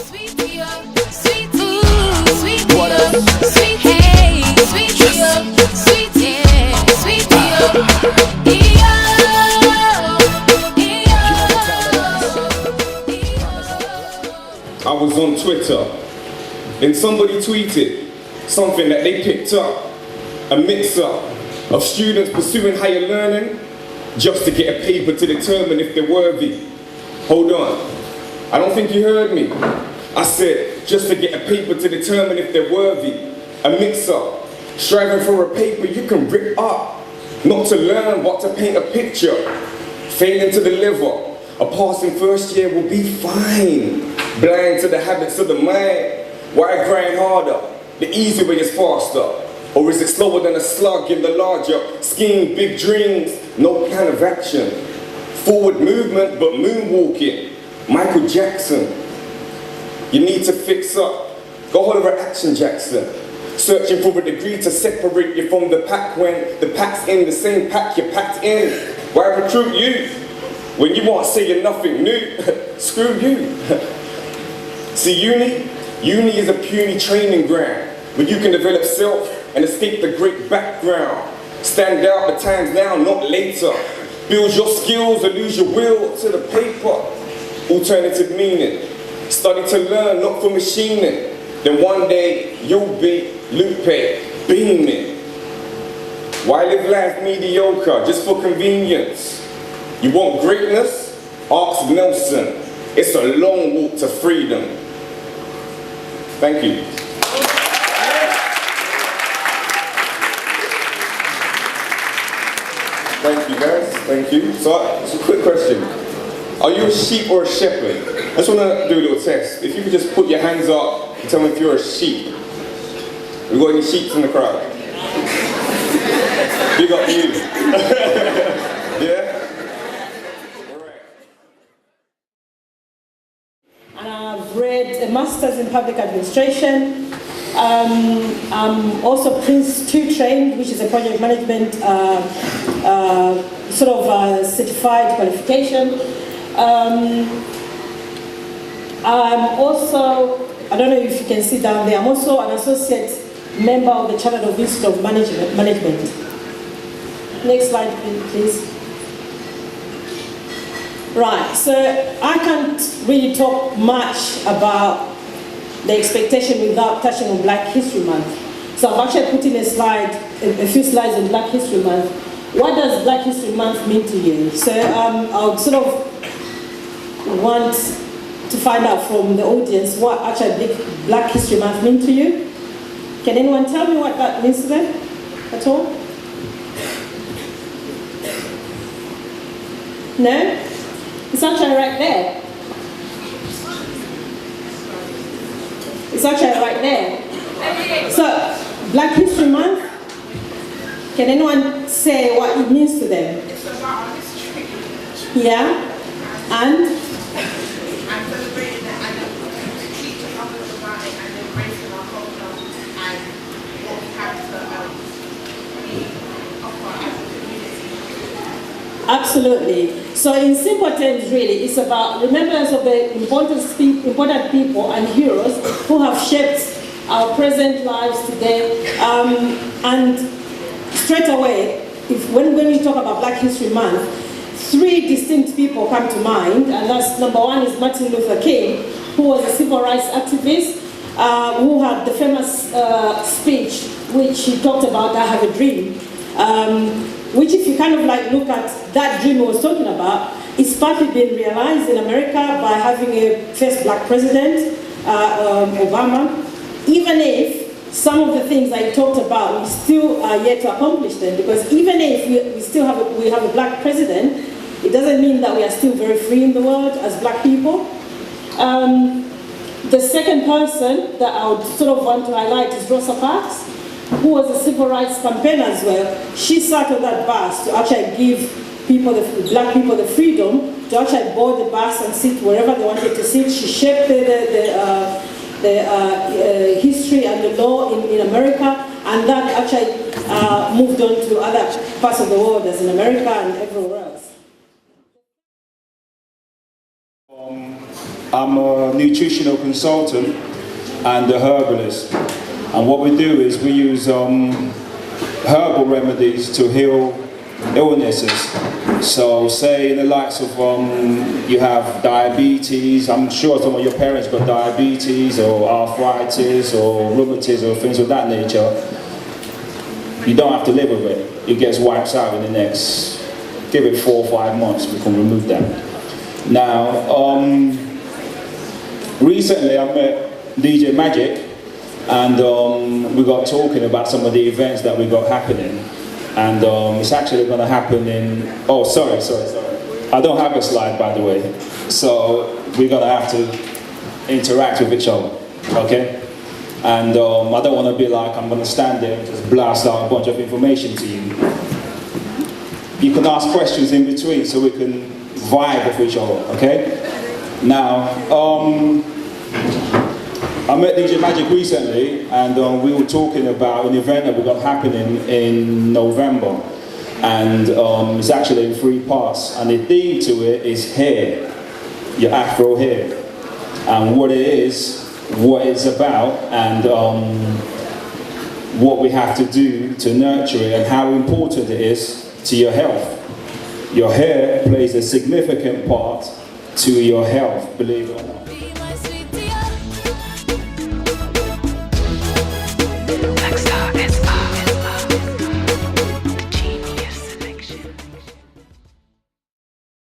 Sweet Dio, sweet Dio, sweet Dio, sweet hey, sweet Dio, sweet Dio, sweet Dio, I was on Twitter, and somebody tweeted something that they picked up, a mix-up of students pursuing higher learning just to get a paper to determine if they're worthy. Hold on, I don't think you heard me. I said, just to get a paper to determine if they're worthy. A mix-up, striving for a paper you can rip up, not to learn but to paint a picture. Failing to deliver, a passing first year will be fine. Blind to the habits of the mind, why grind harder? The easy way is faster. Or is it slower than a slug in the larger scheme, big dreams, no plan of action? Forward movement, but moonwalking. Michael Jackson. You need to fix up. Go Oliver Action Jackson. Searching for a degree to separate you from the pack when the pack's in the same pack you're packed in. Why recruit you when you aren't saying nothing new? Screw you. See, uni is a puny training ground where you can develop self and escape the great background. Stand out the times now, not later. Build your skills or lose your will to the paper. Alternative meaning. Study to learn, not for machining. Then one day you'll be Lupe, beaming. Why live life mediocre just for convenience? You want greatness? Ask Nelson. It's a long walk to freedom. Thank you. Thank you guys, thank you. So it's a quick question. Are you a sheep or a shepherd? I just want to do a little test. If you could just put your hands up and tell me if you're a sheep. We got any sheeps in the crowd? Big up you. Yeah? Alright. And I've read a master's in public administration. I'm also Prince 2 trained, which is a project management certified qualification. I'm also, I don't know if you can see down there, I'm also an associate member of the Chartered of Institute of Management. Next slide, please. Right, so I can't really talk much about the expectation without touching on Black History Month. So I've actually put in a few slides on Black History Month. What does Black History Month mean to you? So I would sort of want to find out from the audience what actually Black History Month means to you. Can anyone tell me what that means to them at all? No? It's actually right there. It's actually right there. So, Black History Month, can anyone say what it means to them? It's about our history. Yeah? And? And celebrating it and teaching others about it and embracing our culture and what we have to offer as a community. Absolutely. So in simple terms, really, it's about remembrance of the important people and heroes who have shaped our present lives today. And straight away, when we talk about Black History Month, three distinct people come to mind, and that's number one is Martin Luther King, who was a civil rights activist, who had the famous speech which he talked about, I have a dream. Which if you kind of like look at that dream he was talking about, it's partly been realized in America by having a first Black president, Obama, even if some of the things I talked about we still are yet to accomplish them, because even if we still have a Black president, it doesn't mean that we are still very free in the world as Black people. The second person that I would sort of want to highlight is Rosa Parks, who was a civil rights campaigner as well. She sat on that bus to actually give people, Black people, the freedom to actually board the bus and sit wherever they wanted to sit. She shaped the history and the law in America, and that actually moved on to other parts of the world, as in America and everywhere else. I'm a nutritional consultant and a herbalist. And what we do is we use herbal remedies to heal illnesses. So say in the likes of you have diabetes, I'm sure some of your parents got diabetes or arthritis or rheumatism or things of that nature. You don't have to live with it. It gets wiped out in the next, give it 4 or 5 months, we can remove that. Now, recently I met DJ Magic, and we got talking about some of the events that we got happening. And it's actually going to happen in, oh sorry. I don't have a slide, by the way. So we're going to have to interact with each other, okay? And I don't want to be like, I'm going to stand there and just blast out a bunch of information to you. You can ask questions in between so we can vibe with each other, okay? Now, I met DJ Magic recently, and we were talking about an event that we got happening in November. And it's actually in 3 parts, and the theme to it is hair, your afro hair, and what it is, what it's about, and what we have to do to nurture it, and how important it is to your health. Your hair plays a significant part to your health, believe it or not.